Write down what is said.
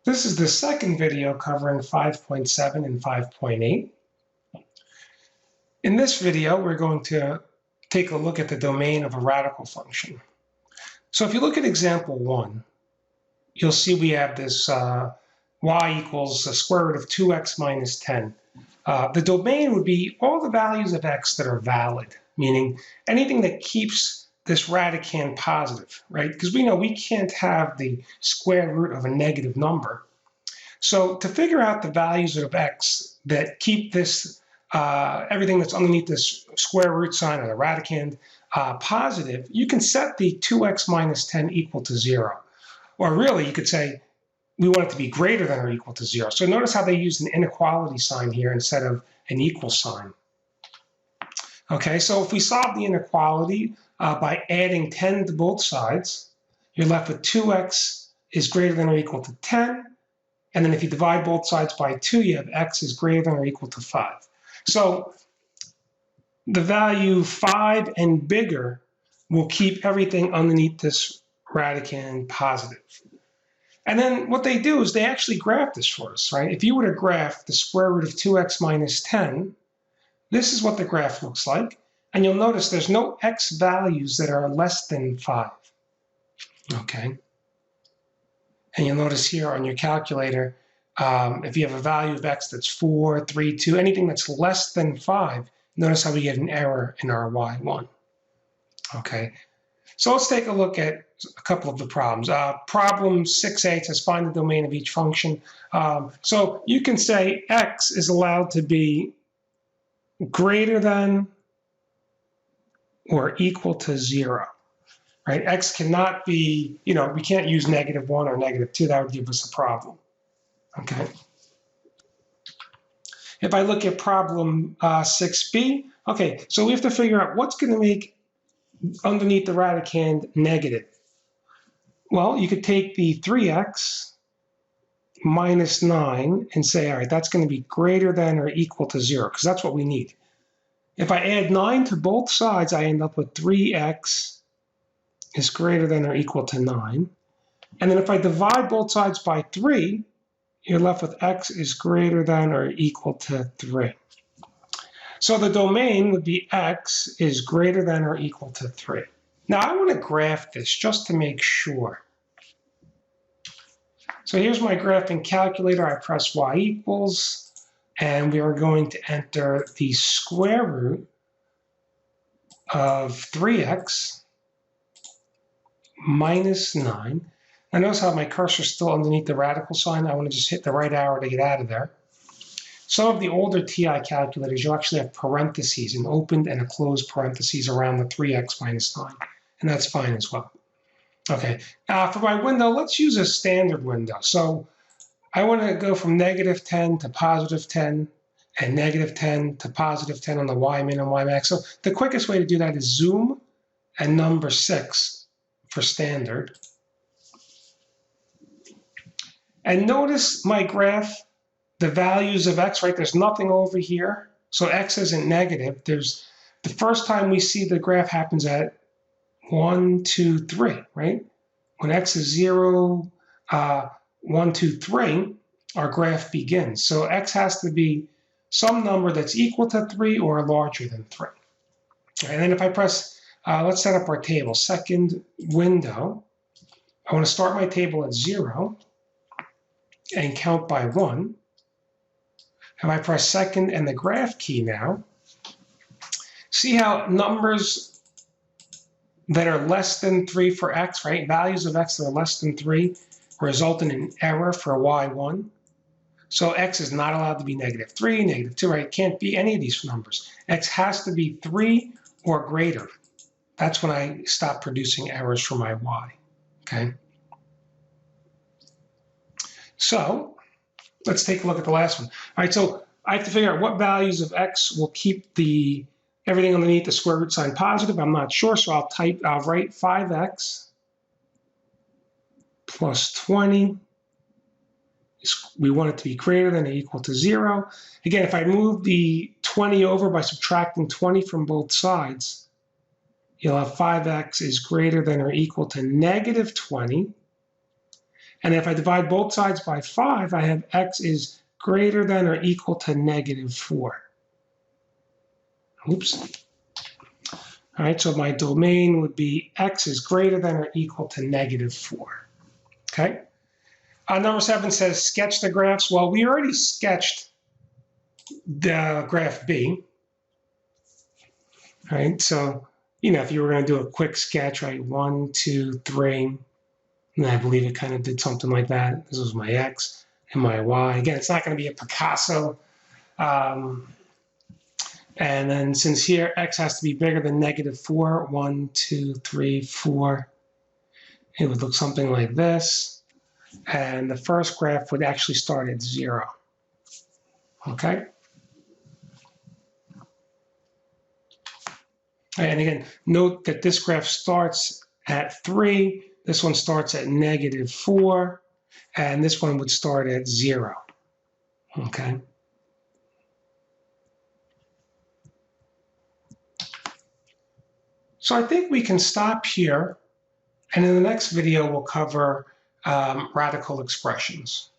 This is the second video covering 5.7 and 5.8. In this video, we're going to take a look at the domain of a radical function. So if you look at example 1, you'll see we have this y equals the square root of 2x minus 10. The domain would be all the values of x that are valid, meaning anything that keeps this radicand positive, right? Because we know we can't have the square root of a negative number. So to figure out the values of x that keep this, everything that's underneath this square root sign or the radicand positive, you can set the 2x minus 10 equal to 0. Or really, you could say we want it to be greater than or equal to 0. So notice how they use an inequality sign here instead of an equal sign. Okay, so if we solve the inequality by adding 10 to both sides, you're left with 2x is greater than or equal to 10. And then if you divide both sides by 2, you have x is greater than or equal to 5. So the value 5 and bigger will keep everything underneath this radicand positive. And then what they do is they actually graph this for us, right? If you were to graph the square root of 2x minus 10, this is what the graph looks like. And you'll notice there's no x values that are less than 5. Okay. And you'll notice here on your calculator, if you have a value of x that's 4, 3, 2, anything that's less than 5, notice how we get an error in our y1. Okay. So let's take a look at a couple of the problems. Problem 6a says find the domain of each function. So you can say x is allowed to be greater than or equal to 0. Right? X cannot be, we can't use -1 or -2. That would give us a problem. Okay. If I look at problem 6b, okay, so we have to figure out what's going to make underneath the radicand negative. Well, you could take the 3x minus 9 and say, all right, that's going to be greater than or equal to 0, because that's what we need. If I add 9 to both sides, I end up with 3x is greater than or equal to 9. And then if I divide both sides by 3, you're left with x is greater than or equal to 3. So the domain would be x is greater than or equal to 3. Now I want to graph this just to make sure. So here's my graphing calculator. I press y equals, and we are going to enter the square root of 3x minus 9. Now notice how my cursor is still underneath the radical sign. I want to just hit the right arrow to get out of there. Some of the older TI calculators, you actually have parentheses, an opened and a closed parentheses around the 3x minus 9. And that's fine as well. Okay, for my window, let's use a standard window. So I want to go from -10 to +10 and -10 to +10 on the y min and y max. So the quickest way to do that is zoom and number 6 for standard. And notice my graph, the values of x, right? There's nothing over here. So x isn't negative. There's the first time we see the graph happens at 1, 2, 3, right? When x is 0, 1, 2, 3, our graph begins. So x has to be some number that's equal to 3 or larger than 3. And then if I press let's set up our table. Second window. I want to start my table at 0 and count by 1. And I press second and the graph key now. See how numbers that are less than 3 for x, right? Values of x that are less than 3 result in an error for y1. So x is not allowed to be -3, -2, right? It can't be any of these numbers. X has to be 3 or greater. That's when I stop producing errors for my y, okay? So let's take a look at the last one. All right, so I have to figure out what values of x will keep everything underneath the square root sign positive. I'm not sure, so I'll write 5x plus 20. We want it to be greater than or equal to 0. Again, if I move the 20 over by subtracting 20 from both sides, you'll have 5x is greater than or equal to -20. And if I divide both sides by 5, I have x is greater than or equal to -4. Oops. All right, so my domain would be x is greater than or equal to -4. Okay. Number 7 says sketch the graphs. Well, we already sketched the graph B. All right, so, if you were going to do a quick sketch, right, 1, 2, 3, and I believe it kind of did something like that. This was my x and my y. Again, it's not going to be a Picasso. And then since here x has to be bigger than -4, 1, 2, 3, 4, it would look something like this. And the first graph would actually start at 0. Okay? And again, note that this graph starts at 3. This one starts at -4. And this one would start at 0. Okay? So I think we can stop here. And in the next video, we'll cover radical expressions.